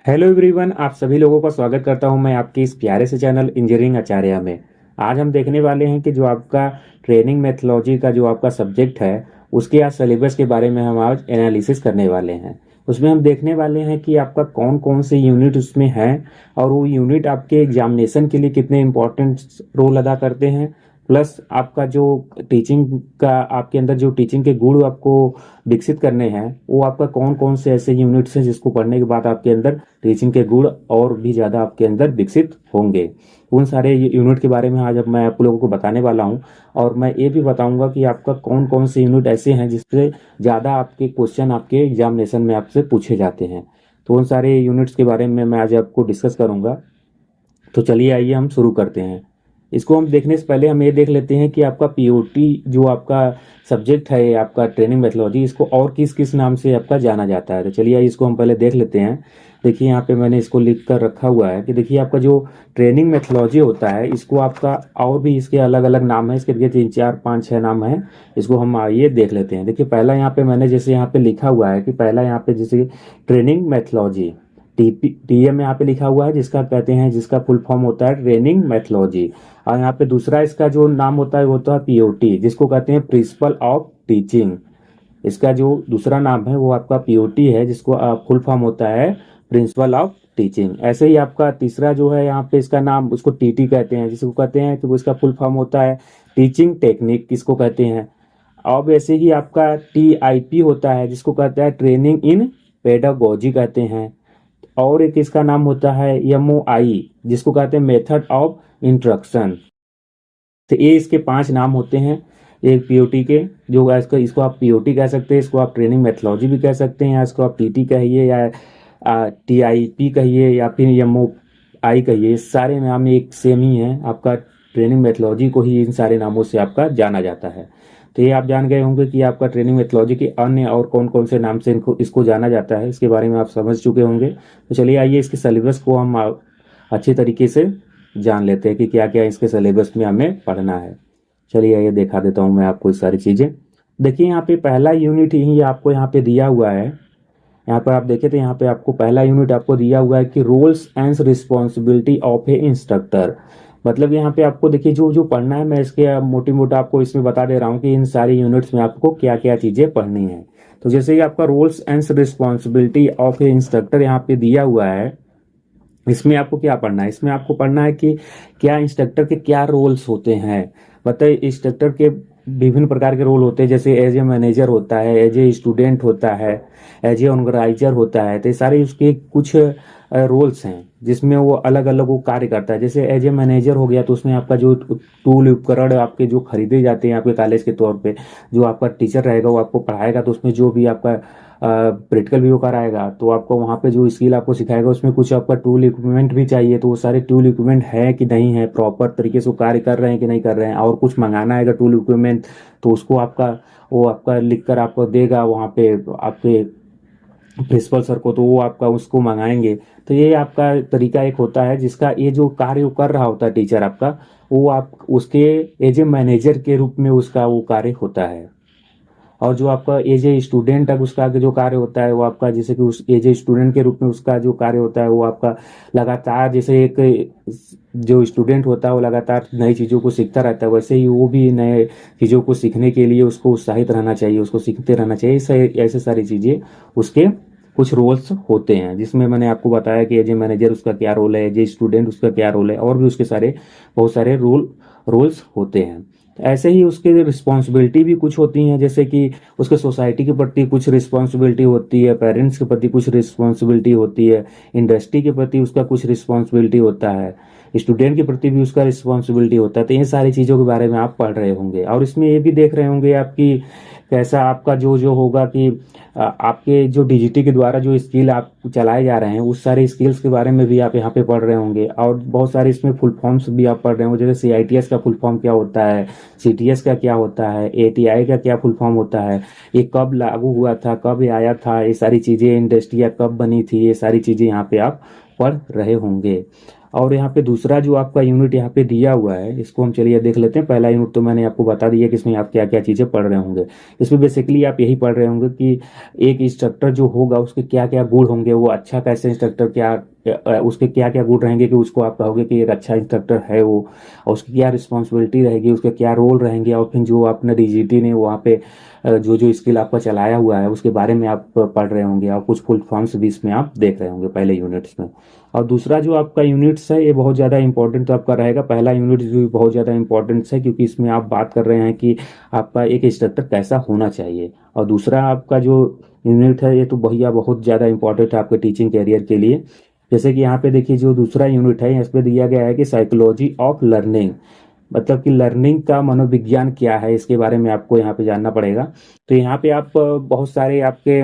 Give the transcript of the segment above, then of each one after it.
Hello everyone, आप सभी लोगों का स्वागत करता हूं मैं आपके इस प्यारे से चैनल इंजीनियरिंग आचार्य में। आज हम देखने वाले हैं कि जो आपका ट्रेनिंग मेथोलॉजी का जो आपका सब्जेक्ट है उसके आज सिलेबस के बारे में हम आज एनालिसिस करने वाले हैं। उसमें हम देखने वाले हैं कि आपका कौन कौन से यूनिट उसमें हैं और वो यूनिट आपके एग्जामिनेशन के लिए कितने इंपॉर्टेंट रोल अदा करते हैं। प्लस आपका जो टीचिंग का आपके अंदर जो टीचिंग के गुण आपको विकसित करने हैं वो आपका कौन कौन से ऐसे यूनिट्स हैं जिसको पढ़ने के बाद आपके अंदर टीचिंग के गुण और भी ज़्यादा आपके अंदर विकसित होंगे। उन सारे यूनिट के बारे में आज अब मैं आप लोगों को बताने वाला हूं। और मैं ये भी बताऊंगा कि आपका कौन कौन से यूनिट ऐसे हैं जिससे ज़्यादा आपके क्वेश्चन आपके एग्जामिनेशन में आपसे पूछे जाते हैं। तो उन सारे यूनिट्स के बारे में मैं आज आपको डिस्कस करूंगा। तो चलिए आइए हम शुरू करते हैं। इसको हम देखने से पहले हम ये देख लेते हैं कि आपका पीओटी जो आपका सब्जेक्ट है आपका ट्रेनिंग मेथोलॉजी, इसको और किस किस नाम से आपका जाना जाता है। तो चलिए इसको हम पहले देख लेते हैं। देखिए यहाँ पे मैंने इसको लिख कर रखा हुआ है कि देखिए आपका जो ट्रेनिंग मेथोलॉजी होता है इसको आपका और भी इसके अलग अलग नाम है। इसके देखिए 3 4 5 6 नाम है। इसको हम आइए देख लेते हैं। देखिए पहला यहाँ पे मैंने जैसे यहाँ पे लिखा हुआ है कि पहला यहाँ पे जैसे ट्रेनिंग मेथोलॉजी टीएम यहाँ पे लिखा हुआ है, जिसका कहते हैं जिसका फुल फॉर्म होता है ट्रेनिंग मेथोलॉजी। और यहाँ पे दूसरा इसका जो नाम होता है वो होता है पीओटी, जिसको कहते हैं प्रिंसिपल ऑफ टीचिंग। इसका जो दूसरा नाम है वो आपका पीओटी है, जिसको फुल फॉर्म होता है प्रिंसिपल ऑफ टीचिंग। ऐसे ही आपका तीसरा जो है यहाँ पे इसका नाम उसको टीटी कहते हैं, जिसको कहते हैं कि वो इसका फुल फॉर्म होता है टीचिंग टेक्निक, किसको कहते हैं। अब वैसे ही आपका टीआईपी होता है, जिसको कहता है ट्रेनिंग इन पेडागोजी कहते हैं। और एक इसका नाम होता है एमओआई, जिसको कहते हैं मेथड ऑफ इंस्ट्रक्शन। तो ये इसके 5 नाम होते हैं एक पीओटी के। जो इसको इसको आप पीओटी कह सकते हैं, इसको आप ट्रेनिंग मेथोलॉजी भी कह सकते हैं, या इसको आप टीटी कहिए या टीआईपी कहिए या फिर एमओआई कहिए। सारे नाम एक सेम ही है। आपका ट्रेनिंग मेथोलॉजी को ही इन सारे नामों से आपका जाना जाता है। तो ये आप जान गए होंगे कि आपका ट्रेनिंग मेथोलॉजी के अन्य और कौन कौन से नाम से इनको इसको जाना जाता है, इसके बारे में आप समझ चुके होंगे। तो चलिए आइए इसके सिलेबस को हम अच्छे तरीके से जान लेते हैं कि क्या क्या इसके सिलेबस में हमें पढ़ना है। चलिए ये दिखा देता हूँ मैं आपको ये सारी चीज़ें। देखिए यहाँ पे पहला यूनिट ही आपको यहाँ पे दिया हुआ है। यहाँ पर आप देखें तो यहाँ पे आपको पहला यूनिट आपको दिया हुआ है कि roles and responsibility of a instructor. मतलब यहाँ पे आपको देखिए जो जो पढ़ना है, मैं इसके मोटी मोटा आपको इसमें बता दे रहा हूँ कि इन सारी यूनिट्स में आपको क्या क्या चीज़ें पढ़नी है। तो जैसे ही आपका roles and responsibility of a instructor यहाँ पे दिया हुआ है, इसमें आपको क्या पढ़ना है। इसमें आपको पढ़ना है कि क्या इंस्ट्रक्टर के क्या रोल्स होते हैं। बताइए, इंस्ट्रक्टर के विभिन्न प्रकार के रोल होते हैं, जैसे एज ए मैनेजर होता है, एज ए स्टूडेंट होता है, एज ए ऑर्गेनाइजर होता है। तो ये सारे उसके कुछ रोल्स हैं जिसमें वो अलग अलग वो कार्य करता है। जैसे एज ए मैनेजर हो गया तो उसमें आपका जो टूल उपकरण आपके जो खरीदे जाते हैं आपके कॉलेज के तौर पे, जो आपका टीचर रहेगा वो आपको पढ़ाएगा, तो उसमें जो भी आपका प्रैक्टिकल भी वो कराएगा तो आपको वहाँ पे जो स्किल आपको सिखाएगा उसमें कुछ आपका टूल इक्विपमेंट भी चाहिए। तो वो सारे टूल इक्विपमेंट है कि नहीं है, प्रॉपर तरीके से वो कार्य कर रहे हैं कि नहीं कर रहे हैं, और कुछ मंगाना है अगर टूल इक्विपमेंट तो उसको आपका वो आपका लिख कर आपको देगा वहाँ पे आपके प्रिंसिपल सर को, तो वो आपका उसको मंगाएंगे। तो ये आपका तरीका एक होता है जिसका ये जो कार्य वो कर रहा होता है टीचर आपका, वो आप उसके एज ए मैनेजर के रूप में उसका वो कार्य होता है। और जो आपका एज ए स्टूडेंट है उसका जो कार्य होता है वो आपका जैसे कि उस एज ए स्टूडेंट के रूप में उसका जो कार्य होता है वो आपका लगातार, जैसे एक जो स्टूडेंट होता है वो लगातार नई चीज़ों को सीखता रहता है, वैसे ही वो भी नए चीज़ों को सीखने के लिए उसको उत्साहित रहना चाहिए, उसको सीखते रहना चाहिए। ऐसे सारी चीज़ें उसके कुछ रोल्स होते हैं, जिसमें मैंने आपको बताया कि एज ए मैनेजर उसका क्या रोल है, एज ए स्टूडेंट उसका क्या रोल है, और भी उसके सारे बहुत सारे रोल्स होते हैं। ऐसे ही उसके रिस्पॉन्सिबिलिटी भी कुछ होती हैं, जैसे कि उसके सोसाइटी के प्रति कुछ रिस्पॉन्सिबिलिटी होती है, पेरेंट्स के प्रति कुछ रिस्पॉन्सिबिलिटी होती है, इंडस्ट्री के प्रति उसका कुछ रिस्पॉन्सिबिलिटी होता है, स्टूडेंट के प्रति भी उसका रिस्पॉन्सिबिलिटी होता है। तो ये सारी चीज़ों के बारे में आप पढ़ रहे होंगे, और इसमें ये भी देख रहे होंगे आपकी कैसा आपका जो जो होगा कि आपके जो डीजीटी के द्वारा जो स्किल आप चलाए जा रहे हैं उस सारे स्किल्स के बारे में भी आप यहाँ पे पढ़ रहे होंगे। और बहुत सारे इसमें फुल फॉर्म्स भी आप पढ़ रहे होंगे, जैसे सीआईटीएस का फुल फॉर्म क्या होता है, सीटीएस का क्या होता है, एटीआई का क्या फुल फॉर्म होता है, ये कब लागू हुआ था, कब ये आया था, ये सारी चीज़ें इंडस्ट्री कब बनी थी, ये सारी चीज़ें यहाँ पे आप पढ़ रहे होंगे। और यहाँ पे दूसरा जो आपका यूनिट यहाँ पे दिया हुआ है, इसको हम चलिए देख लेते हैं। पहला यूनिट तो मैंने आपको बता दिया कि इसमें आप क्या क्या चीज़ें पढ़ रहे होंगे। इसमें बेसिकली आप यही पढ़ रहे होंगे कि एक इंस्ट्रक्टर जो होगा उसके क्या क्या गुण होंगे, वो अच्छा कैसे इंस्ट्रक्टर, क्या उसके क्या क्या गुण रहेंगे कि उसको आप कहोगे कि एक अच्छा इंस्ट्रक्टर है वो, और उसकी क्या रिस्पॉन्सिबिलिटी रहेगी, उसके क्या रोल रहेंगे, और फिर जो आपने डीजीटी ने वहाँ पे जो जो स्किल आपका चलाया हुआ है उसके बारे में आप पढ़ रहे होंगे, और कुछ फुल फॉर्म्स भी इसमें आप देख रहे होंगे पहले यूनिट्स में। और दूसरा जो आपका यूनिट्स है ये बहुत ज़्यादा इंपॉर्टेंट तो आपका रहेगा। पहला यूनिट जो बहुत ज़्यादा इंपॉर्टेंट है क्योंकि इसमें आप बात कर रहे हैं कि आपका एक इंस्ट्रक्टर कैसा होना चाहिए। और दूसरा आपका जो यूनिट है ये तो भैया बहुत ज़्यादा इंपॉर्टेंट है आपके टीचिंग कैरियर के लिए। जैसे कि यहाँ पे देखिए जो दूसरा यूनिट है इस पे दिया गया है कि साइकोलॉजी ऑफ लर्निंग, मतलब कि लर्निंग का मनोविज्ञान क्या है, इसके बारे में आपको यहाँ पे जानना पड़ेगा। तो यहाँ पे आप बहुत सारे आपके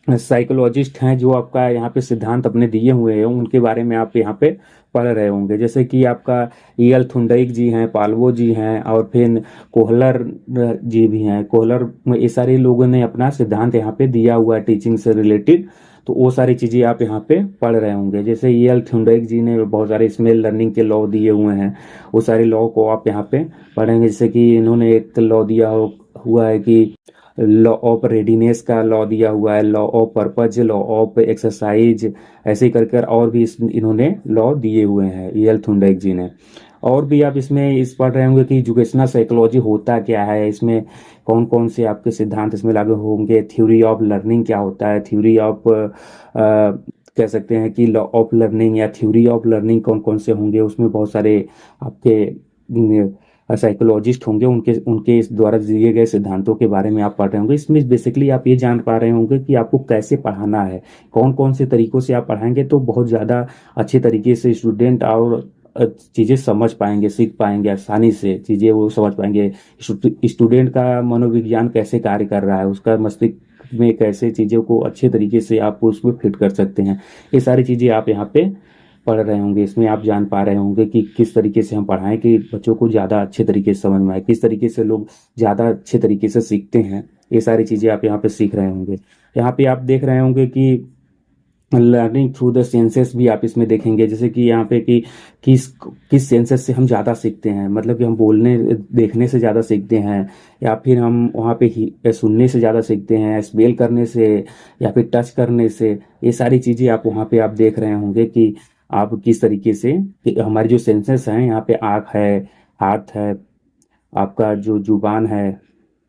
साइकोलॉजिस्ट हैं जो आपका यहाँ पे सिद्धांत अपने दिए हुए हैं, उनके बारे में आप यहाँ पे पढ़ रहे होंगे। जैसे कि आपका ईएल थुंडईक जी हैं, पाल्वो जी हैं, और फिर कोहलर जी भी हैं। कोहलर, ये सारे लोगों ने अपना सिद्धांत यहाँ पे दिया हुआ है टीचिंग से रिलेटेड, तो वो सारी चीज़ें आप यहाँ पे पढ़ रहे होंगे। जैसे ईएल थुंडईक जी ने बहुत सारे इसमें लर्निंग के लॉ दिए हुए हैं, वो सारे लॉ को आप यहाँ पे पढ़ेंगे। जैसे कि इन्होंने एक लॉ दिया हुआ है कि लॉ ऑफ रेडीनेस का लॉ दिया हुआ है, law of purpose, law of exercise, ऐसे ही कर और भी इन्होंने लॉ दिए हुए हैं ईएल थुंडईक जी ने। और भी आप इसमें इस पढ़ रहे होंगे कि एजुकेशनल साइकोलॉजी होता क्या है, इसमें कौन कौन से आपके सिद्धांत इसमें लागू होंगे, थ्योरी ऑफ लर्निंग क्या होता है, थ्योरी ऑफ कह सकते हैं कि लॉ ऑफ लर्निंग या थ्योरी ऑफ लर्निंग कौन कौन से होंगे, उसमें बहुत सारे आपके साइकोलॉजिस्ट होंगे, उनके उनके इस द्वारा दिए गए सिद्धांतों के बारे में आप पढ़ रहे होंगे। इसमें बेसिकली आप ये जान पा रहे होंगे कि आपको कैसे पढ़ाना है, कौन कौन से तरीकों से आप पढ़ाएंगे तो बहुत ज़्यादा अच्छे तरीके से स्टूडेंट और चीज़ें समझ पाएंगे, सीख पाएंगे, आसानी से चीज़ें वो समझ पाएंगे। स्टूडेंट का मनोविज्ञान कैसे कार्य कर रहा है, उसका मस्तिष्क में कैसे चीज़ों को अच्छे तरीके से आप उसमें फिट कर सकते हैं, ये सारी चीज़ें आप यहाँ पे पढ़ रहे होंगे। इसमें आप जान पा रहे होंगे कि किस तरीके से हम पढ़ाएं कि बच्चों को ज़्यादा अच्छे तरीके से समझ में आए, किस तरीके से लोग ज़्यादा अच्छे तरीके से सीखते हैं, ये सारी चीज़ें आप यहाँ पे सीख रहे होंगे। यहाँ पे आप देख रहे होंगे कि लर्निंग थ्रू द सेंसेस भी आप इसमें देखेंगे। जैसे कि यहाँ पे कि किस किस सेंसेस से हम ज़्यादा सीखते हैं, मतलब कि हम बोलने देखने से ज़्यादा सीखते हैं, या फिर हम वहाँ पे सुनने से ज़्यादा सीखते हैं, स्मेल करने से, या फिर टच करने से। ये सारी चीज़ें आप वहाँ पे आप देख रहे होंगे कि आप किस तरीके से कि हमारी जो सेंसेस हैं, यहाँ पे आँख है, हाथ है, आपका जो जुबान है,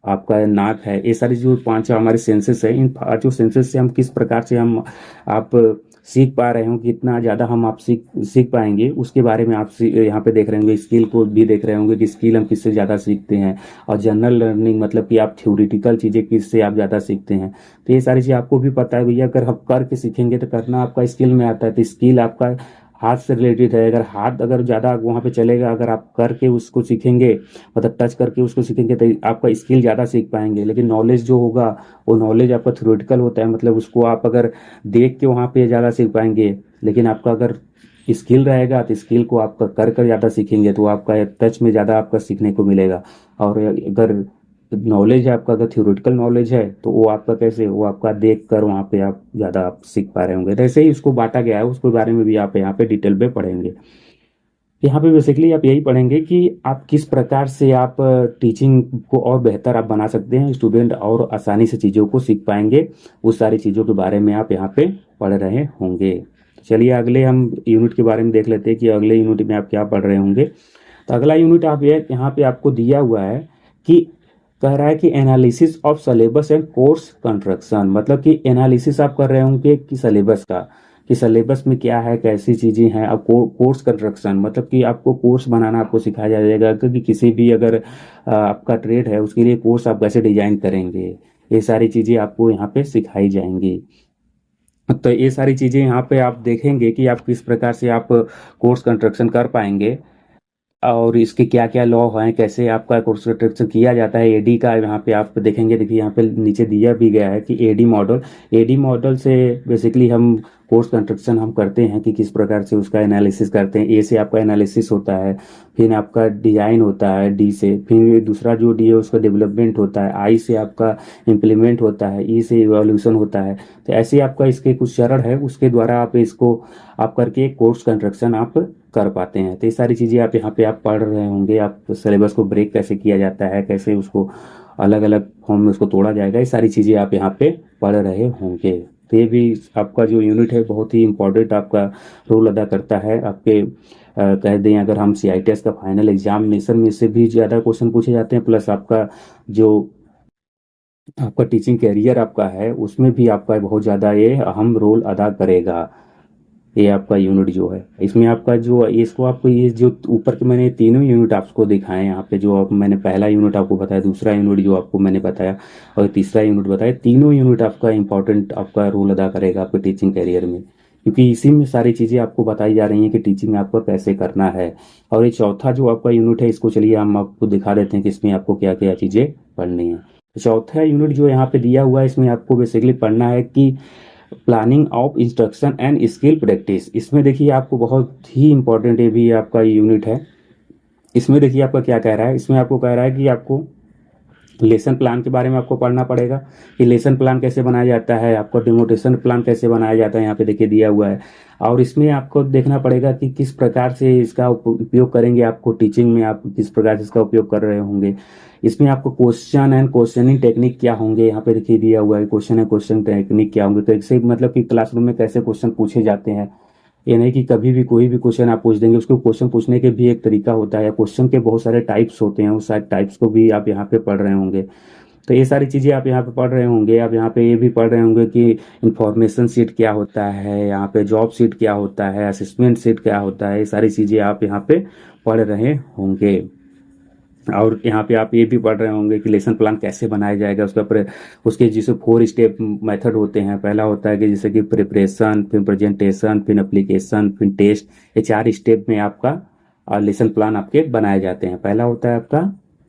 आपका नाक है, ये सारी जो पांच हमारे सेंसेस है, इन पांचों सेंसेस से हम किस प्रकार से हम आप सीख पा रहे हो, कितना ज़्यादा हम आप सीख सीख पाएंगे, उसके बारे में आप यहाँ पे देख रहे होंगे। स्किल को भी देख रहे होंगे कि स्किल हम किससे ज़्यादा सीखते हैं, और जनरल लर्निंग मतलब कि आप थ्योरेटिकल चीज़ें किससे आप ज़्यादा सीखते हैं। तो ये सारी चीज़ आपको भी पता है भैया, अगर हम करके सीखेंगे तो करना आपका स्किल में आता है, तो स्किल आपका हाथ से रिलेटेड है। अगर हाथ अगर ज़्यादा वहाँ पे चलेगा, अगर आप करके उसको सीखेंगे, मतलब टच करके उसको सीखेंगे, तो आपका स्किल ज़्यादा सीख पाएंगे। लेकिन नॉलेज जो होगा वो नॉलेज आपका थ्योरेटिकल होता है, मतलब उसको आप अगर देख के वहाँ पे ज़्यादा सीख पाएंगे। लेकिन आपका अगर स्किल रहेगा तो स्किल को आपका कर कर ज़्यादा सीखेंगे, तो आपका टच में ज़्यादा आपका सीखने को मिलेगा। और अगर नॉलेज है आपका, अगर थ्योरेटिकल नॉलेज है तो वो आपका कैसे, वो आपका देख कर वहाँ पे आप ज़्यादा आप सीख पा रहे होंगे। तो ऐसे ही उसको बांटा गया है, उसके बारे में भी आप यहाँ पे डिटेल में पढ़ेंगे। यहाँ पे बेसिकली आप यही पढ़ेंगे कि आप किस प्रकार से आप टीचिंग को और बेहतर आप बना सकते हैं, स्टूडेंट और आसानी से चीज़ों को सीख पाएंगे, उस सारी चीज़ों के बारे में आप यहाँ पे पढ़ रहे होंगे। चलिए अगले हम यूनिट के बारे में देख लेते हैं कि अगले यूनिट में आप क्या पढ़ रहे होंगे। तो अगला यूनिट आप यहाँ पे आपको दिया हुआ है कि कह रहा है कि analysis of syllabus and course construction, मतलब कि एनालिसिस आप कर रहे होंगे कि सिलेबस का, कि सिलेबस में क्या है, कैसी चीज़ें हैं। अब कोर्स कंस्ट्रक्शन मतलब कि आपको कोर्स बनाना आपको सिखाया जाएगा, क्योंकि किसी भी अगर आपका ट्रेड है उसके लिए कोर्स आप कैसे डिजाइन करेंगे, ये सारी चीज़ें आपको यहाँ पे सिखाई जाएंगी। तो ये सारी चीज़ें यहाँ पे आप देखेंगे कि आप किस प्रकार से आप कोर्स कंस्ट्रक्शन कर पाएंगे, और इसके क्या क्या लॉ हैं, कैसे आपका कोर्स स्ट्रक्चर किया जाता है। एडी का यहाँ पे आप देखेंगे, देखिए यहाँ पे नीचे दिया भी गया है कि एडी मॉडल से बेसिकली हम कोर्स कंस्ट्रक्शन हम करते हैं कि किस प्रकार से उसका एनालिसिस करते हैं। ए से आपका एनालिसिस होता है, फिर आपका डिजाइन होता है डी से, फिर दूसरा जो डी है उसका डेवलपमेंट होता है, आई से आपका इम्प्लीमेंट होता है, ई से इवोल्यूशन होता है। तो ऐसे आपका इसके कुछ चरण है, उसके द्वारा आप इसको आप करके एक कोर्स कंस्ट्रक्शन आप कर पाते हैं। तो ये सारी चीज़ें आप यहाँ पे आप पढ़ रहे होंगे, आप सिलेबस को ब्रेक कैसे किया जाता है, कैसे उसको अलग अलग फॉर्म में उसको तोड़ा जाएगा, ये सारी चीज़ें आप यहाँ पे पढ़ रहे होंगे। तो ये भी आपका जो यूनिट है बहुत ही इम्पोर्टेंट आपका रोल अदा करता है। आपके कह दें अगर हम CITES का फाइनल एग्जामिनेशन में से भी ज़्यादा क्वेश्चन पूछे जाते हैं, प्लस आपका जो आपका टीचिंग कैरियर आपका है उसमें भी आपका बहुत ज़्यादा ये अहम रोल अदा करेगा। ये आपका यूनिट जो है इसमें आपका जो इसको आपको ये जो ऊपर के मैंने तीनों यूनिट आपको दिखाए यहाँ पे, जो आप मैंने पहला यूनिट आपको बताया, दूसरा यूनिट जो आपको मैंने बताया और तीसरा यूनिट बताया, तीनों यूनिट आपका इंपॉर्टेंट आपका रोल अदा करेगा आपके टीचिंग कैरियर में, क्योंकि इसी में सारी चीज़ें आपको बताई जा रही हैं कि टीचिंग आपको कैसे करना है। और ये चौथा जो आपका यूनिट है इसको चलिए हम आपको दिखा देते हैं कि इसमें आपको क्या क्या चीज़ें पढ़नी है। चौथा यूनिट जो यहाँ पे दिया हुआ है इसमें आपको बेसिकली पढ़ना है कि planning of instruction and skill practice. इसमें देखिए आपको बहुत ही इंपॉर्टेंट ये भी आपका यूनिट है। इसमें देखिए आपका क्या कह रहा है, इसमें आपको कह रहा है कि आपको लेसन प्लान के बारे में आपको पढ़ना पड़ेगा कि लेसन प्लान कैसे बनाया जाता है, आपको डिमोटेशन प्लान कैसे बनाया जाता है, यहाँ पे देखिए दिया हुआ है। और इसमें आपको देखना पड़ेगा कि किस प्रकार से इसका उपयोग करेंगे, आपको टीचिंग में आप किस प्रकार से इसका उपयोग कर रहे होंगे। इसमें आपको क्वेश्चन एंड क्वेश्चनिंग टेक्निक क्या होंगे, यहाँ पे देखिए दिया हुआ है क्वेश्चन एंड क्वेश्चन टेक्निक क्या होंगे। कैसे मतलब कि क्लासरूम में कैसे क्वेश्चन पूछे जाते हैं, ये नहीं कि कभी भी कोई भी क्वेश्चन आप पूछ देंगे, उसको क्वेश्चन पूछने के भी एक तरीका होता है, क्वेश्चन के बहुत सारे टाइप्स होते हैं, उस सारे टाइप्स को भी आप यहाँ पे पढ़ रहे होंगे। तो ये सारी चीज़ें आप यहाँ पे पढ़ रहे होंगे। आप यहाँ पे ये भी पढ़ रहे होंगे कि इंफॉर्मेशन सीट क्या होता है, यहाँ पे जॉब सीट क्या होता है, असेसमेंट सीट क्या होता है, ये सारी चीज़ें आप यहाँ पे पढ़ रहे होंगे। और यहाँ पे आप ये भी पढ़ रहे होंगे कि लेसन प्लान कैसे बनाया जाएगा, उसके जैसे 4 स्टेप मेथड होते हैं। पहला होता है कि जैसे कि प्रिपरेशन, फिर प्रेजेंटेशन, फिर एप्लीकेशन, फिर टेस्ट, ये 4 स्टेप में आपका लेसन प्लान आपके बनाए जाते हैं। पहला होता है आपका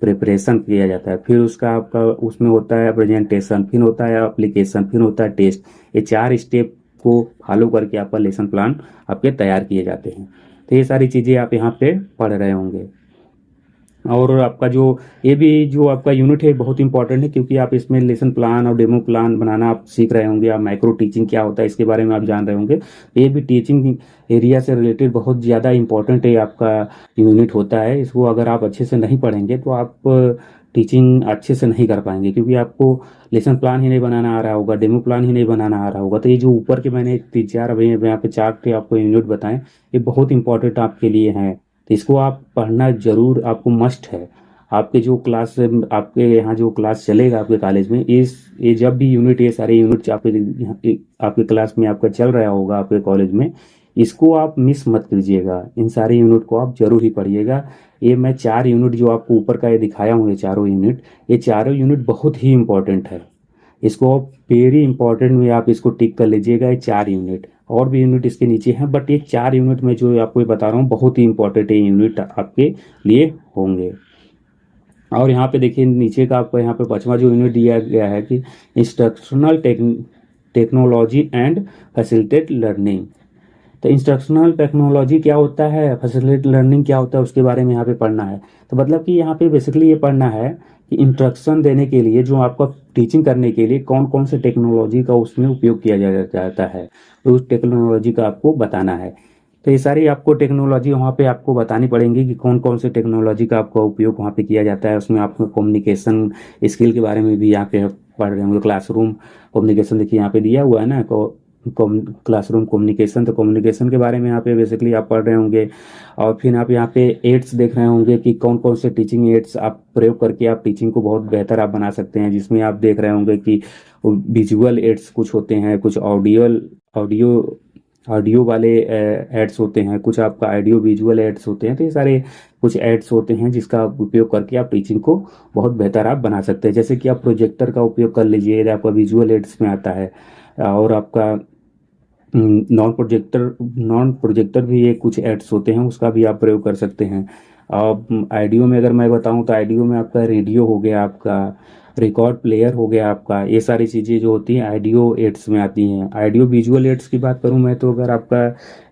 प्रिपरेशन किया जाता है, फिर उसका आपका उसमें होता है प्रेजेंटेशन, फिर होता है एप्लीकेशन, फिर होता है टेस्ट। ये 4 स्टेप को फॉलो करके आपका लेसन प्लान आपके तैयार किए जाते हैं। तो ये सारी चीज़ें आप यहाँ पे पढ़ रहे होंगे। और आपका जो ये भी जो आपका यूनिट है बहुत इंपॉर्टेंट है, क्योंकि आप इसमें लेसन प्लान और डेमो प्लान बनाना आप सीख रहे होंगे। आप माइक्रो टीचिंग क्या होता है इसके बारे में आप जान रहे होंगे। ये भी टीचिंग एरिया से रिलेटेड बहुत ज़्यादा इंपॉर्टेंट है आपका यूनिट होता है। इसको अगर आप अच्छे से नहीं पढ़ेंगे तो आप टीचिंग अच्छे से नहीं कर पाएंगे, क्योंकि आपको लेसन प्लान ही नहीं बनाना आ रहा होगा, डेमो प्लान ही नहीं बनाना आ रहा होगा। तो ये जो ऊपर के मैंने 3-4 अभी यहाँ पे 4 थे आपको यूनिट बताएं, ये बहुत इंपॉर्टेंट आपके लिए हैं। तो इसको आप पढ़ना जरूर आपको मस्ट है। आपके जो क्लास आपके यहाँ जो क्लास चलेगा आपके कॉलेज में, ये जब भी यूनिट ये सारे यूनिट आपके क्लास में आपका चल रहा होगा आपके कॉलेज में, इसको आप मिस मत कीजिएगा। इन सारे यूनिट को आप जरूर ही पढ़िएगा। ये मैं 4 यूनिट जो आपको ऊपर का ये दिखाया हूँ, ये चारों यूनिट बहुत ही इंपॉर्टेंट है। इसको आप वेरी इंपॉर्टेंट में आप इसको टिक कर लीजिएगा। ये 4 यूनिट, और भी यूनिट इसके नीचे हैं, बट ये 4 यूनिट में जो आपको बता रहा हूँ बहुत ही इंपॉर्टेंट है यूनिट आपके लिए होंगे। और यहाँ पे देखिए नीचे का आपको यहाँ पे 5वां जो यूनिट दिया गया है कि instructional technology and facilitate learning. तो इंस्ट्रक्शनल टेक्नोलॉजी क्या होता है, फैसिलिटेट लर्निंग क्या होता है, उसके बारे में यहाँ पे पढ़ना है। तो मतलब कि यहाँ पे बेसिकली ये पढ़ना है कि इंस्ट्रक्शन देने के लिए, जो आपका टीचिंग करने के लिए कौन कौन से टेक्नोलॉजी का उसमें उपयोग किया जाता है, तो उस टेक्नोलॉजी का आपको बताना है। तो ये सारी आपको टेक्नोलॉजी वहाँ पे आपको बतानी पड़ेंगी कि कौन कौन से टेक्नोलॉजी का आपका उपयोग वहाँ पे किया जाता है। उसमें आपको कम्युनिकेशन स्किल के बारे में भी यहाँ पे पढ़ रहे होंगे। क्लासरूम कम्युनिकेशन देखिए यहाँ पे दिया हुआ है ना, क्लासरूम कम्युनिकेशन, तो कम्युनिकेशन के बारे में यहाँ पे बेसिकली आप पढ़ रहे होंगे। और फिर आप यहाँ पे एड्स देख रहे होंगे कि कौन कौन से टीचिंग एड्स आप प्रयोग करके आप टीचिंग को बहुत बेहतर आप बना सकते हैं, जिसमें आप देख रहे होंगे कि विजुअल एड्स कुछ होते हैं, कुछ ऑडियो वाले एड्स होते हैं, कुछ आपका ऑडियो विजुअल एड्स होते हैं। तो ये सारे कुछ एड्स होते हैं जिसका उपयोग करके आप टीचिंग को बहुत बेहतर आप बना सकते हैं। जैसे कि आप प्रोजेक्टर का उपयोग कर लीजिए, आपका विजुअल एड्स में आता है। और आपका नॉन प्रोजेक्टर भी ये कुछ एड्स होते हैं, उसका भी आप प्रयोग कर सकते हैं। अब आइडियो में अगर मैं बताऊं तो आइडियो में आपका रेडियो हो गया, आपका रिकॉर्ड प्लेयर हो गया आपका, ये सारी चीज़ें जो होती हैं ऑडियो एड्स में आती हैं। ऑडियो विजुअल एड्स की बात करूं मैं तो अगर आपका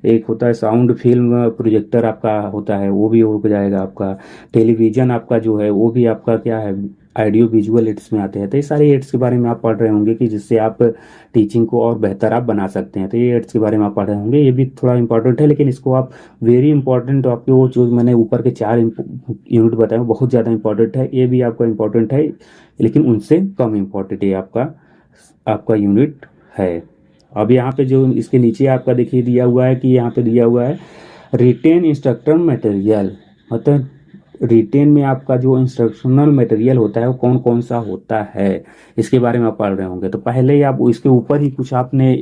एक होता है साउंड फिल्म प्रोजेक्टर आपका होता है, वो भी हो जाएगा आपका। टेलीविज़न आपका जो है वो भी आपका क्या है, ऑडियो विजुअल एड्स में आते हैं। तो ये सारे एड्स के बारे में आप पढ़ रहे होंगे कि जिससे आप टीचिंग को और बेहतर आप बना सकते हैं। तो ये एड्स के बारे में आप पढ़ रहे होंगे, ये भी थोड़ा इंपॉर्टेंट है, लेकिन इसको आप वेरी इंपॉर्टेंट आपके वो जो मैंने ऊपर के 4 यूनिट बताए बहुत ज़्यादा इंपॉर्टेंट है, ये भी आपका इंपॉर्टेंट है, लेकिन उनसे कम इम्पोर्टेंट ये आपका आपका यूनिट है। अब यहाँ पे जो इसके नीचे आपका देखिए दिया हुआ है कि यहाँ पे दिया हुआ है रिटेन इंस्ट्रक्टर मटेरियल, मतलब रिटेन में आपका जो इंस्ट्रक्शनल मटेरियल होता है वो कौन कौन सा होता है, इसके बारे में आप पढ़ रहे होंगे। तो पहले ही आप इसके ऊपर ही कुछ आपने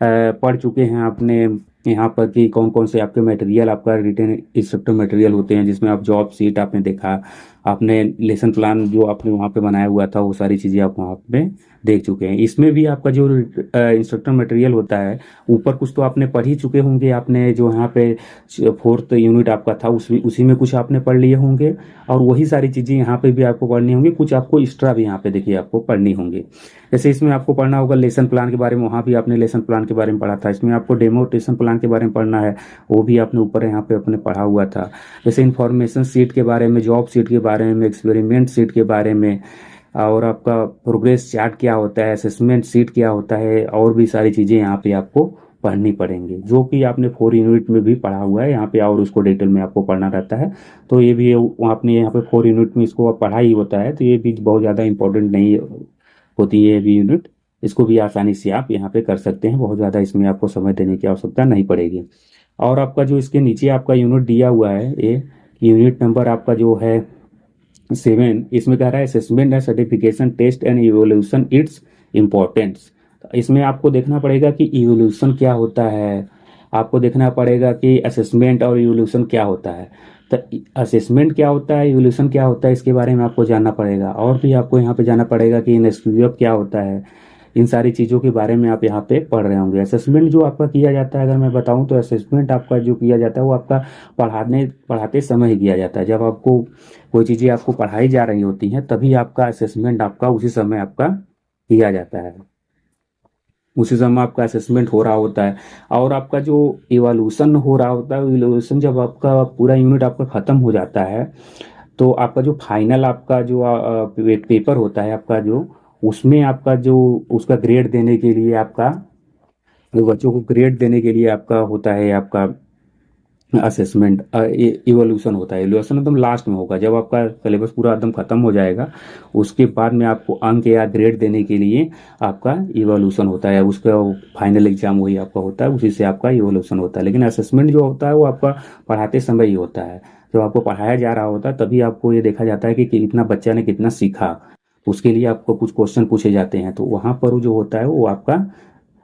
पढ़ चुके हैं आपने यहाँ पर कि कौन कौन से आपके मटेरियल आपका रिटेन इंस्ट्रक्टर मटेरियल होते हैं, जिसमें आप जॉब सीट आपने देखा, आपने लेसन प्लान जो आपने वहाँ पे बनाया हुआ था वो सारी चीज़ें आप वहाँ पे देख चुके हैं। इसमें भी आपका जो इंस्ट्रक्टर मटेरियल होता है ऊपर कुछ तो आपने पढ़ ही चुके होंगे, आपने जो यहाँ पे 4th यूनिट आपका था उसी में कुछ आपने पढ़ लिए होंगे, और वही सारी चीज़ें यहाँ पे भी आपको पढ़नी होंगी, कुछ आपको एक्स्ट्रा भी यहाँ पे देखिए आपको पढ़नी होंगी। जैसे इसमें आपको पढ़ना होगा लेसन प्लान के बारे में, वहाँ भी आपने लेसन प्लान के बारे में पढ़ा था। इसमें आपको डेमोटेशन प्लान के बारे में पढ़ना है, वो भी आपने ऊपर यहाँ पे अपने पढ़ा हुआ था। जैसे इन्फॉर्मेशन सीट के बारे में, जॉब सीट के बारे में, एक्सपेरिमेंट सीट के बारे में, और आपका प्रोग्रेस चार्ट क्या होता है, असेसमेंट सीट क्या होता है, और भी सारी चीज़ें यहाँ पे आपको पढ़नी पड़ेंगी, जो कि आपने 4 यूनिट में भी पढ़ा हुआ है यहाँ पे, और उसको डिटेल में आपको पढ़ना रहता है। तो ये भी आपने यहाँ पे 4 यूनिट में इसको पढ़ा ही होता है, तो ये भी बहुत ज़्यादा इंपॉर्टेंट नहीं होती है ये भी यूनिट, इसको भी आसानी से आप यहाँ पे कर सकते हैं, बहुत ज़्यादा इसमें आपको समय देने की आवश्यकता नहीं पड़ेगी। और आपका जो इसके नीचे आपका यूनिट दिया हुआ है, ये यूनिट नंबर आपका जो है 7, इसमें कह रहा है assessment and certification test and evolution its importance. इसमें आपको देखना पड़ेगा कि इवोल्यूशन क्या होता है, आपको देखना पड़ेगा कि असेसमेंट और इवोल्यूशन क्या होता है। तो असेसमेंट क्या होता है, इवोल्यूशन क्या होता है, इसके बारे में आपको जानना पड़ेगा, और भी आपको यहाँ पे जानना पड़ेगा कि एनएसक्यूएफ क्या होता है। इन सारी चीज़ों के बारे में आप यहाँ पे पढ़ रहे होंगे। असेसमेंट जो आपका किया जाता है, अगर मैं बताऊँ तो असेसमेंट आपका जो किया जाता है वो आपका पढ़ाते समय ही किया जाता है। जब आपको कोई चीज़ें आपको पढ़ाई जा रही होती हैं तभी आपका असेसमेंट आपका उसी समय आपका किया जाता है, उसी समय आपका असेसमेंट हो रहा होता है। और आपका जो इवोल्यूशन हो रहा होता है, इवोल्यूशन जब आपका पूरा यूनिट आपका ख़त्म हो जाता है तो आपका जो फाइनल आपका जो पेपर होता है आपका जो, उसमें आपका जो उसका ग्रेड देने के लिए आपका जो बच्चों को ग्रेड देने के लिए आपका होता है आपका असेसमेंट, इवोल्यूशन होता है। इवोल्यूशन एकदम लास्ट में होगा, जब आपका सिलेबस पूरा एकदम खत्म हो जाएगा उसके बाद में आपको अंक या ग्रेड देने के लिए आपका इवोल्यूशन होता है, उसका फाइनल एग्जाम वही आपका होता है, उसी से आपका इवोल्यूशन होता है। लेकिन असेसमेंट जो होता है वो आपका पढ़ाते समय ही होता है, जब आपको पढ़ाया जा रहा होता है तभी आपको ये देखा जाता है कि कितना बच्चा ने कितना सीखा, उसके लिए आपको कुछ क्वेश्चन पूछे जाते हैं, तो वहाँ पर जो होता है वो आपका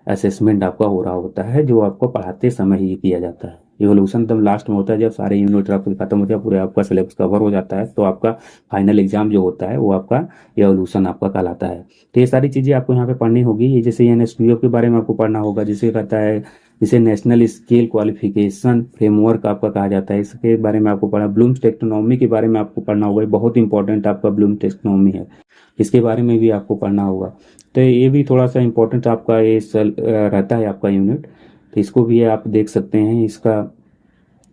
असेसमेंट आपका हो रहा होता है, जो आपको पढ़ाते समय ही किया जाता है। इवोल्यूशन एकदम लास्ट में होता है, जब सारे यूनिट आपके खत्म हो जाए, पूरे आपका सिलेबस कवर हो जाता है, तो आपका फाइनल एग्जाम जो होता है वो आपका इवोल्यूशन आपका कहलाता है। तो ये सारी चीज़ें आपको यहाँ पे पढ़नी होगी। ये जैसे एनएसक्यूएफ के बारे में आपको पढ़ना होगा, जिसे कहता है जिसे नेशनल स्किल क्वालिफिकेशन फ्रेमवर्क आपका कहा जाता है, इसके बारे में आपको पढ़ना। ब्लूम्स टेक्नोनॉमी के बारे में आपको पढ़ना होगा, बहुत इंपॉर्टेंट आपका ब्लूम टेक्नोनॉमी है, इसके बारे में भी आपको पढ़ना होगा। तो ये भी थोड़ा सा इंपॉर्टेंट आपका ये रहता है आपका यूनिट, तो इसको भी आप देख सकते हैं।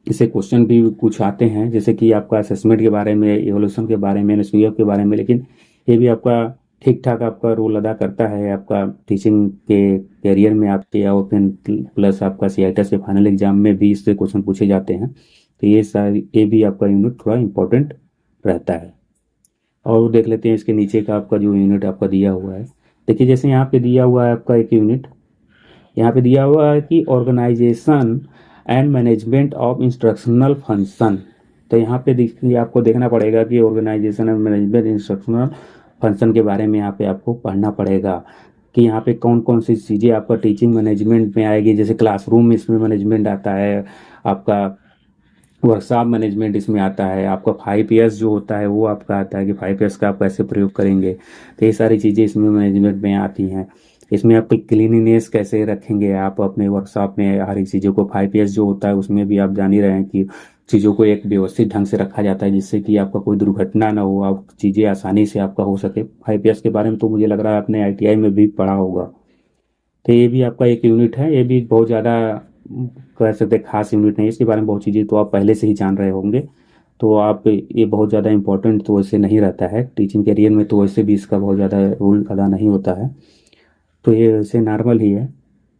इसे क्वेश्चन भी कुछ आते हैं, जैसे कि आपका असेसमेंट के बारे में, इवोल्यूशन के बारे में, एनएसक्यूएफ के बारे में, लेकिन ये भी आपका ठीक ठाक आपका रोल अदा करता है आपका टीचिंग के करियर में आपके, और फिर प्लस आपका सीआईटी के फाइनल एग्जाम में भी इससे क्वेश्चन पूछे जाते हैं। तो ये भी आपका यूनिट थोड़ा इंपॉर्टेंट रहता है। और देख लेते हैं इसके नीचे का आपका जो यूनिट आपका दिया हुआ है। देखिए जैसे यहाँ पे दिया हुआ है आपका एक यूनिट, यहाँ पे दिया हुआ है कि organisation and management of instructional function. तो यहाँ पे देखिए आपको देखना पड़ेगा कि organisation and management instructional function के बारे में यहाँ पे आपको पढ़ना पड़ेगा कि यहाँ पे कौन कौन सी चीज़ें आपका टीचिंग मैनेजमेंट में आएगी। जैसे क्लासरूम में इसमें मैनेजमेंट आता है, आपका वर्कशॉप मैनेजमेंट इसमें आता है, आपका 5 जो होता है वो आपका आता है कि 5 का आप कैसे प्रयोग करेंगे। तो ये सारी चीज़ें इसमें मैनेजमेंट में आती हैं। इसमें आप क्लीनिनेस कैसे रखेंगे आप अपने वर्कशॉप में, हर एक चीज़ों को 5S जो होता है उसमें भी आप जान ही रहे हैं कि चीज़ों को एक व्यवस्थित ढंग से रखा जाता है जिससे कि आपका कोई दुर्घटना ना हो, आप चीज़ें आसानी से आपका हो सके। 5S के बारे में तो मुझे लग रहा है आपने ITI में भी पढ़ा होगा। तो ये भी आपका एक यूनिट है, ये भी बहुत ज़्यादा कह सकते हैं खास यूनिट नहीं, इसके बारे में बहुत चीज़ें तो आप पहले से ही जान रहे होंगे। तो आप ये बहुत ज़्यादा इंपॉर्टेंट तो वैसे नहीं रहता है टीचिंग करियर में, तो वैसे भी इसका बहुत ज़्यादा रोल अदा नहीं होता है, तो ये वैसे नॉर्मल ही है।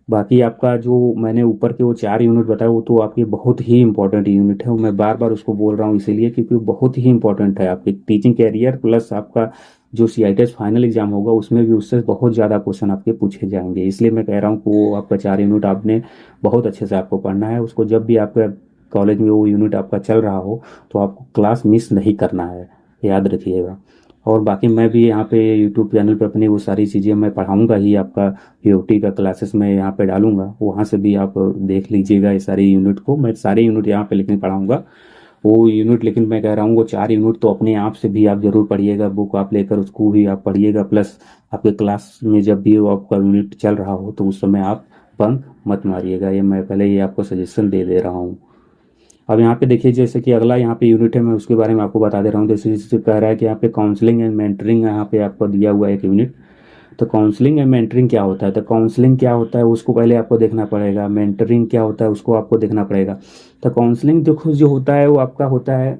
बाकी आपका जो मैंने ऊपर के वो 4 यूनिट बताया वो तो आपके बहुत ही इंपॉर्टेंट यूनिट है, मैं बार बार उसको बोल रहा हूँ इसीलिए क्योंकि वो बहुत ही इंपॉर्टेंट है आपके टीचिंग कैरियर, प्लस आपका जो CITES फाइनल एग्जाम होगा उसमें भी उससे बहुत ज़्यादा क्वेश्चन आपके पूछे जाएंगे। इसलिए मैं कह रहा हूँ कि वो आपका 4 यूनिट आपने बहुत अच्छे से आपको पढ़ना है उसको, जब भी आपका कॉलेज में वो यूनिट आपका चल रहा हो तो आपको क्लास मिस नहीं करना है, याद रखिएगा। और बाकी मैं भी यहाँ पे यूट्यूब चैनल पे अपनी वो सारी चीज़ें मैं पढ़ाऊँगा ही, आपका POT का क्लासेस मैं यहाँ पे डालूंगा, वहाँ से भी आप देख लीजिएगा ये सारी यूनिट को, मैं सारे यूनिट यहाँ पे लेकिन पढ़ाऊंगा वो यूनिट। लेकिन मैं कह रहा हूँ वो 4 यूनिट तो अपने आप से भी आप जरूर पढ़िएगा, बुक आप लेकर उसको भी आप पढ़िएगा, प्लस आपके क्लास में जब भी वो आपका यूनिट चल रहा हो तो उस समय आप बंक मत मारिएगा, ये मैं पहले ही आपको सजेशन दे दे रहा हूँ। अब यहाँ पे देखिए जैसे कि अगला यहाँ पे यूनिट है, मैं उसके बारे में आपको बता दे रहा हूँ। जैसे जैसे कह रहा है कि यहाँ पे काउंसलिंग एंड मेंटरिंग यहाँ पे आपको दिया हुआ है एक यूनिट। तो काउंसलिंग एंड मेंटरिंग क्या होता है, तो काउंसलिंग क्या होता है उसको पहले आपको देखना पड़ेगा, मेंटरिंग क्या होता है उसको आपको देखना पड़ेगा। तो काउंसलिंग जो खुद जो होता है वो आपका होता है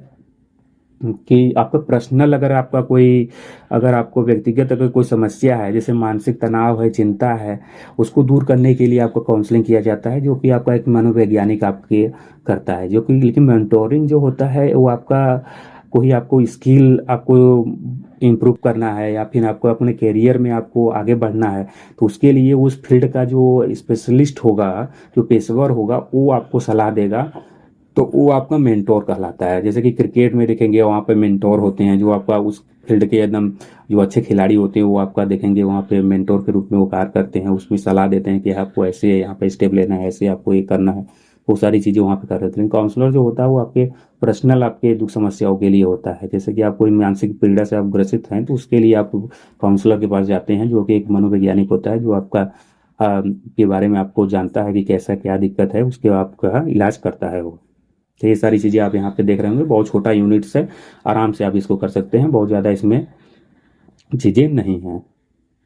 कि आपका पर्सनल, अगर आपका कोई, अगर आपको व्यक्तिगत अगर कोई समस्या है जैसे मानसिक तनाव है, चिंता है, उसको दूर करने के लिए आपको काउंसलिंग किया जाता है, जो कि आपका एक मनोवैज्ञानिक आपके करता है जो कि। लेकिन मेंटोरिंग जो होता है वो आपका कोई आपको स्किल आपको इम्प्रूव करना है या फिर आपको अपने करियर में आपको आगे बढ़ना है, तो उसके लिए उस फील्ड का जो स्पेशलिस्ट होगा, जो पेशेवर होगा, वो आपको सलाह देगा, तो वो आपका मेंटोर कहलाता है। जैसे कि क्रिकेट में देखेंगे वहाँ पे मेंटोर होते हैं जो आपका उस फील्ड के एकदम जो अच्छे खिलाड़ी होते हैं वो आपका देखेंगे वहाँ पे मेंटोर के रूप में वो कार्य करते हैं, उसमें सलाह देते हैं कि आपको ऐसे यहाँ पे स्टेप लेना है, ऐसे आपको ये करना है, वो सारी चीज़ें वहाँ पे कर रहे हैं। काउंसलर जो होता है वो आपके पर्सनल आपके दुख समस्याओं के लिए होता है, जैसे कि आप कोई मानसिक पीड़ा से आप ग्रसित हैं तो उसके लिए आप काउंसलर के पास जाते हैं जो कि एक मनोवैज्ञानिक होता है, जो आपका के बारे में आपको जानता है कि कैसा क्या दिक्कत है, उसके आपका इलाज करता है वो। तो ये सारी चीज़ें आप यहाँ पे देख रहे होंगे, बहुत छोटा यूनिट्स है, आराम से आप इसको कर सकते हैं, बहुत ज़्यादा इसमें चीज़ें नहीं हैं।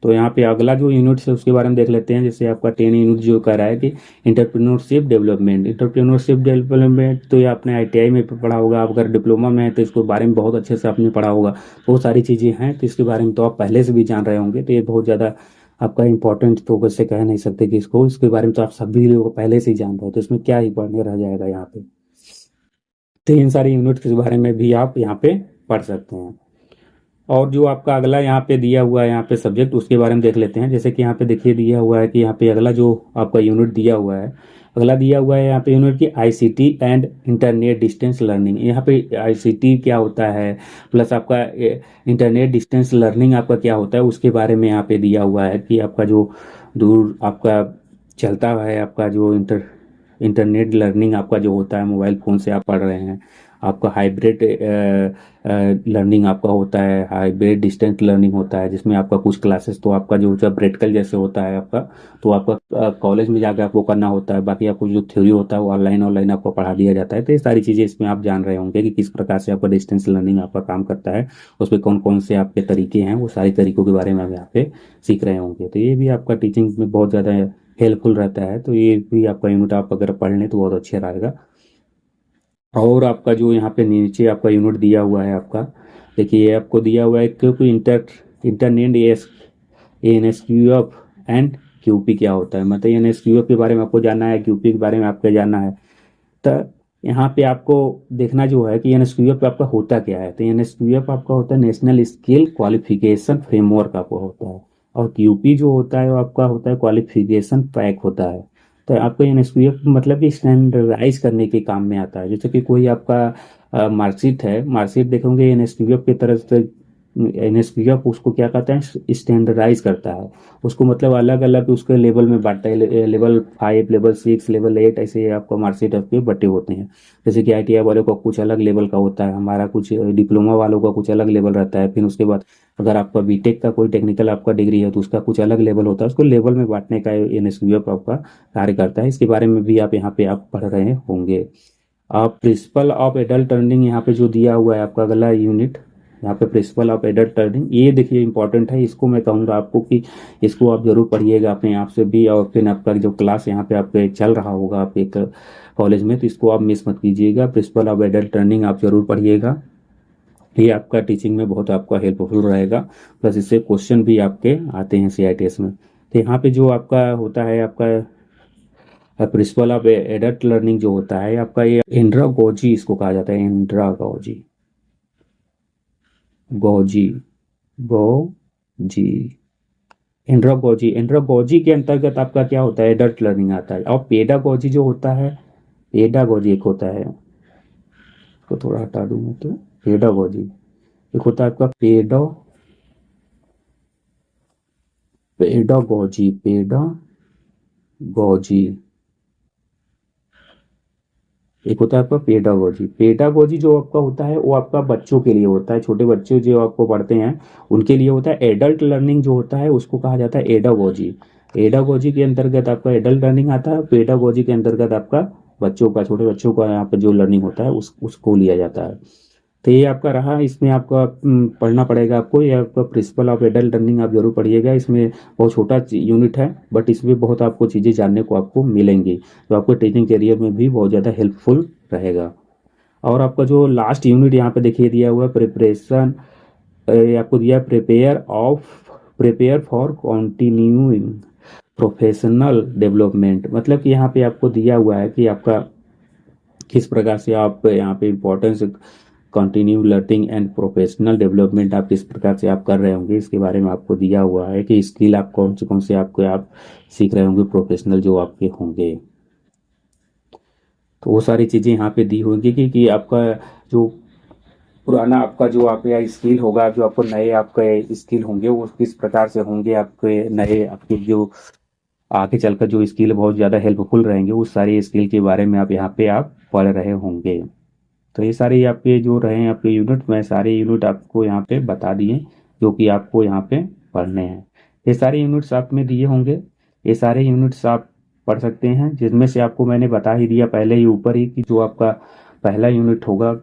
तो यहाँ पे अगला जो यूनिट्स है उसके बारे में देख लेते हैं। जैसे आपका 10 यूनिट जो कह रहा है कि इंटरप्रेन्योरशिप डेवलपमेंट। इंटरप्रेन्योरशिप डेवलपमेंट तो ये आपने ITI में पढ़ा होगा, आप अगर डिप्लोमा में है तो इसके बारे में बहुत अच्छे से आपने पढ़ा होगा, तो वो सारी चीज़ें हैं, तो इसके बारे में तो आप पहले से भी जान रहे होंगे, तो ये बहुत ज़्यादा आपका इंपॉर्टेंट तो वैसे कह नहीं सकते कि इसके बारे में तो आप सभी लोग पहले से ही जान रहे हो, तो इसमें क्या ही पढ़ने रह जाएगा यहाँ पे। तो इन सारी यूनिट के बारे में भी आप यहाँ पे पढ़ सकते हैं। और जो आपका अगला यहाँ पे दिया हुआ है यहाँ पे सब्जेक्ट, उसके बारे में देख लेते हैं। जैसे कि यहाँ पे देखिए दिया हुआ है कि यहाँ पे अगला जो आपका यूनिट दिया हुआ है, अगला दिया हुआ है यहाँ पे यूनिट की ICT and internet distance learning. यहाँ पे ICT क्या होता है, प्लस आपका इंटरनेट डिस्टेंस लर्निंग आपका क्या होता है उसके बारे में यहाँ पे दिया हुआ है कि आपका जो दूर आपका चलता है, आपका जो इंटरनेट लर्निंग आपका जो होता है मोबाइल फ़ोन से आप पढ़ रहे हैं, आपका हाइब्रिड लर्निंग आपका होता है, हाइब्रिड डिस्टेंस लर्निंग होता है, जिसमें आपका कुछ क्लासेस तो आपका जो जब प्रैक्टिकल जैसे होता है आपका, तो आपका कॉलेज में जाकर आपको करना होता है, बाकी आपको जो थ्योरी होता है वो ऑनलाइन ऑनलाइन आपको पढ़ा दिया जाता है। तो ये सारी चीज़ें इसमें आप जान रहे होंगे कि किस प्रकार से आपका डिस्टेंस लर्निंग आपका काम करता है, उसमें कौन कौन से आपके तरीके हैं, वो सारे तरीकों के बारे में आप यहाँ पे सीख रहे होंगे। तो ये भी आपका टीचिंग में बहुत ज़्यादा हेल्पफुल रहता है, तो ये भी आपका यूनिट आप अगर पढ़ लें तो बहुत अच्छा रहेगा। और आपका जो यहाँ पे नीचे आपका यूनिट दिया हुआ है आपका, देखिए ये आपको दिया हुआ है क्योंकि इंटरनेट ANSQF एंड QP क्या होता है, मतलब ANSQF के बारे में आपको जानना है, QP के बारे में आपको जानना है। तो यहाँ पे आपको देखना जो है कि NSQF आपका होता क्या है, तो NSQF आपका होता है नेशनल स्किल क्वालिफिकेशन फ्रेमवर्क आपको होता है, और QP जो होता है वो आपका होता है क्वालिफिकेशन पैक होता है। तो आपको NSQF मतलब कि स्टैंडर्डाइज करने के काम में आता है। जैसे कि कोई आपका मार्कशीट है, मार्कशीट देखोगे NSQF की तरफ से एनएसक्यूएफ उसको क्या कहते हैं, स्टैंडर्डाइज करता है उसको, मतलब अलग अलग उसके लेवल में बांटता है, लेवल 5, लेवल 6, लेवल 8, ऐसे आपका मार्कशीट आपके बटे होते हैं। जैसे कि आईटीआई वालों का कुछ अलग लेवल का होता है, हमारा कुछ डिप्लोमा वालों का कुछ अलग लेवल रहता है। फिर उसके बाद अगर आपका बीटेक का कोई टेक्निकल आपका डिग्री है तो उसका कुछ अलग लेवल होता है, उसको लेवल में बांटने का एनएसक्यूएफ आपका कार्य करता है। इसके बारे में भी आप यहाँ पे आप पढ़ रहे होंगे। आप प्रिंसिपल ऑफ एडल्ट अर्निंग यहाँ पे जो दिया हुआ है आपका अगला यूनिट, यहाँ पे प्रिंसिपल ऑफ एडल्ट अर्निंग, ये देखिए इंपॉर्टेंट है। इसको मैं कहूँगा आपको कि इसको आप जरूर पढ़िएगा अपने आप से भी, और फिर आपका जो क्लास यहाँ पे आपके चल रहा होगा आप एक कॉलेज में, तो इसको आप मिस मत कीजिएगा। प्रिंसिपल ऑफ एडल्ट अर्निंग आप जरूर पढ़िएगा, ये आपका टीचिंग में बहुत आपका हेल्पफुल रहेगा। प्लस इससे क्वेश्चन भी आपके आते हैं सीआईटीएस में। तो यहाँ पे जो आपका होता है आपका प्रिंसिपल ऑफ एडल्ट लर्निंग जो होता है आपका, ये एंड्रागोजी इसको कहा जाता है, andragogy, goji, goji, andragogy. Andragogy के अंतर्गत आपका क्या होता है, एडल्ट लर्निंग आता है। और पेडागोजी जो होता है, पेडागोजी एक होता है, इसको थोड़ा हटा दूं मैं तो, पेडागोजी एक होता है आपका पेडागोजी, पेडागोजी एक होता है आपका पेडागोजी। पेडागोजी जो आपका होता है वो आपका बच्चों के लिए होता है, छोटे बच्चे जो आपको पढ़ते हैं उनके लिए होता है। एडल्ट लर्निंग जो होता है उसको कहा जाता है एडागोजी। एडागोजी के अंतर्गत आपका एडल्ट लर्निंग आता है, पेडागोजी के अंतर्गत आपका बच्चों का, छोटे बच्चों का यहाँ पर जो लर्निंग होता है उसको लिया जाता है। तो ये आपका रहा, इसमें आपका पढ़ना पड़ेगा आपको, ये आपका प्रिंसिपल ऑफ एडल्ट लर्निंग आप जरूर पढ़िएगा। इसमें बहुत छोटा यूनिट है बट इसमें बहुत आपको चीज़ें जानने को आपको मिलेंगी, तो आपको टीचिंग करियर में भी बहुत ज़्यादा हेल्पफुल रहेगा। और आपका जो लास्ट यूनिट यहाँ पे देखिए दिया हुआ है प्रिपरेशन, आपको दिया prepare for continuing professional development. मतलब कि यहाँ पे आपको दिया हुआ है कि आपका किस प्रकार से आप यहाँ पे importance continue learning and professional development आप किस प्रकार से आप कर रहे होंगे, इसके बारे में आपको दिया हुआ है कि स्किल आप कौन से आपको आप सीख रहे होंगे प्रोफेशनल जो आपके होंगे। तो वो सारी चीज़ें यहाँ पे दी होंगी कि आपका जो पुराना आपका जो आपका स्किल होगा, जो आपको नए आपके स्किल होंगे वो किस प्रकार से होंगे, आपके नए आपके जो आगे चलकर जो स्किल बहुत ज़्यादा हेल्पफुल रहेंगे, उस सारी स्किल के बारे में आप यहाँ पे आप पढ़ रहे होंगे। तो ये सारे आपके जो रहे हैं आपके यूनिट, मैं सारे यूनिट आपको यहाँ पे बता दिए जो कि आपको यहाँ पे पढ़ने हैं। ये सारे यूनिट्स आप में दिए होंगे, ये सारे यूनिट्स आप पढ़ सकते हैं, जिसमें से आपको मैंने बता ही दिया पहले ही ऊपर ही कि जो आपका पहला यूनिट होगा,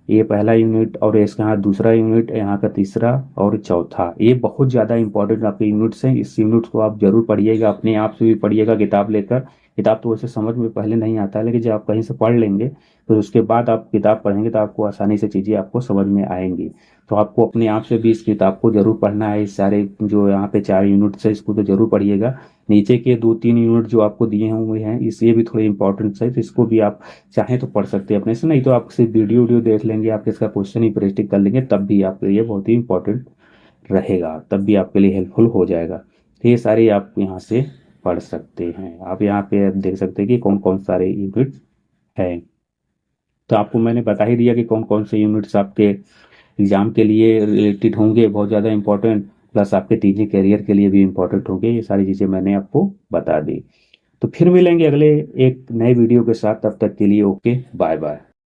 ये पहला यूनिट, और इसका यहाँ दूसरा यूनिट, यहाँ का तीसरा और चौथा, ये बहुत ज़्यादा इंपॉर्टेंट आपके यूनिट्स हैं। इस यूनिट को आप जरूर पढ़िएगा, अपने आप से भी पढ़िएगा किताब लेकर। किताब तो वैसे समझ में पहले नहीं आता है, लेकिन जब आप कहीं से पढ़ लेंगे तो उसके बाद आप किताब पढ़ेंगे तो आपको आसानी से चीज़ें आपको समझ में आएंगी। तो आपको अपने आप से भी इस किताब को जरूर पढ़ना है। इस सारे जो यहाँ पे 4 यूनिट्स है इसको तो जरूर पढ़िएगा। नीचे के 2-3 यूनिट जो आपको दिए हुए हैं इस ये भी थोड़े इंपॉर्टेंट है, तो इसको भी आप चाहें तो पढ़ सकते हैं अपने से, नहीं तो आप सिर्फ वीडियो देख लेंगे, आप इसका क्वेश्चन ही प्रैक्टिस कर लेंगे, तब भी आपके लिए बहुत ही इंपॉर्टेंट रहेगा, तब भी आपके लिए हेल्पफुल हो जाएगा। तो ये सारे आप यहाँ से पढ़ सकते हैं। आप यहाँ पे देख सकते हैं कि कौन कौन सारे यूनिट हैं। तो आपको मैंने बता ही दिया कि कौन कौन से यूनिट्स आपके एग्जाम के लिए रिलेटेड होंगे, बहुत ज़्यादा इंपॉर्टेंट, प्लस आपके टीचिंग करियर के लिए भी इंपॉर्टेंट होंगे। ये सारी चीज़ें मैंने आपको बता दी। तो फिर मिलेंगे अगले एक नए वीडियो के साथ, तब तक के लिए ओके, बाय बाय।